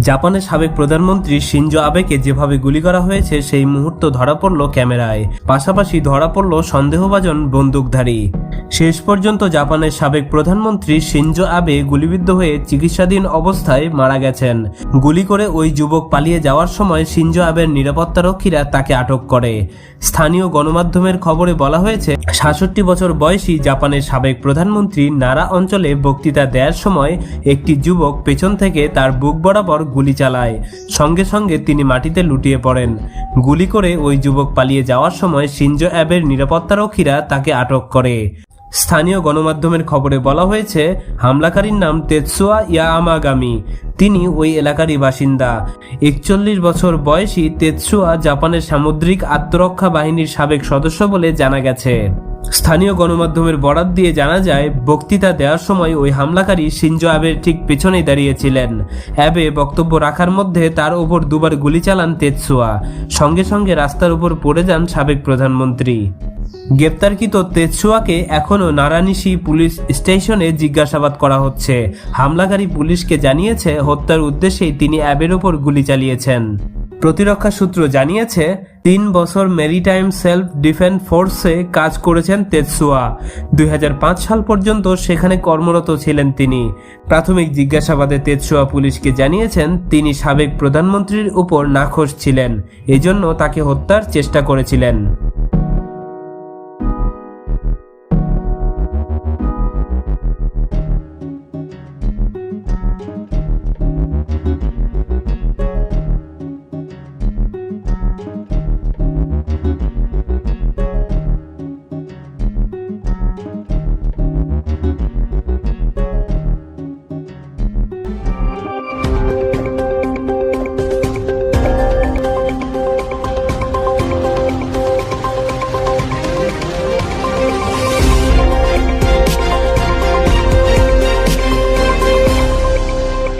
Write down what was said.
জাপানের সাবেক প্রধানমন্ত্রী শিনজো আবেকে যেভাবে গুলি করা হয়েছে সেই মুহূর্ত ধরা পড়ল ক্যামেরায়, পাশাপাশি ধরা পড়ল সন্দেহভাজন বন্দুকধারী। শেষ পর্যন্ত জাপানের সাবেক প্রধানমন্ত্রী শিনজো আবে গুলিবিদ্ধ হয়ে চিকিৎসাধীন অবস্থায় মারা গেছেন। গুলি করে ওই যুবক পালিয়ে যাওয়ার সময় শিনজো আবের নিরাপত্তারক্ষীরা তাকে আটক করে। স্থানীয় গণমাধ্যমের খবরে বলা হয়েছে, ৬৭ বছর বয়সী জাপানের সাবেক প্রধানমন্ত্রী নারা অঞ্চলে বক্তৃতা দেওয়ার সময় একটি যুবক পেছন থেকে তার বুক বরাবর গুলি চালায়। সঙ্গে সঙ্গে তিনি মাটিতে লুটিয়ে পড়েন। গুলি করে ওই যুবক পালিয়ে যাওয়ার সময় শিনজো আবের নিরাপত্তারক্ষীরা তাকে আটক করে। স্থানীয় গণমাধ্যমের খবরে বলা হয়েছে, হামলাকারীর নাম তেতসুয়া ইয়ামাগামি। তিনি ওই এলাকারই বাসিন্দা। ৪১ বছর বয়সী তেতসুয়া জাপানের সামুদ্রিক আত্মরক্ষা বাহিনীর সাবেক সদস্য বলে জানা গেছে। স্থানীয় গণমাধ্যমের বরাত দিয়ে জানা যায়, বক্তৃতা দেওয়ার সময় ওই হামলাকারী শিনজো আবের ঠিক পেছনেই দাঁড়িয়েছিলেন। অ্যাবে বক্তব্য রাখার মধ্যে তার ওপর দুবার গুলি চালান তেতসুয়া। সঙ্গে সঙ্গে রাস্তার উপর পড়ে যান সাবেক প্রধানমন্ত্রী। গ্রেপ্তারকৃত তেতসুয়াকে এখনও নারানিশি পুলিশ স্টেশনে জিজ্ঞাসাবাদ করা হচ্ছে। হামলাকারী পুলিশকে জানিয়েছে হত্যার উদ্দেশ্যেই তিনি অ্যাবের ওপর গুলি চালিয়েছেন। প্রতিরক্ষা সূত্র জানিয়েছে, ৩ বছর মেরিটাইম সেলফ ডিফেন্স ফোর্সে কাজ করেছেন তেতসুয়া। ২০০৫ সাল পর্যন্ত সেখানে কর্মরত ছিলেন তিনি। প্রাথমিক জিজ্ঞাসাবাদে তেতসুয়া পুলিশকে জানিয়েছেন তিনি সাবেক প্রধানমন্ত্রীর উপর নাখোশ ছিলেন, এজন্য তাকে হত্যার চেষ্টা করেছিলেন।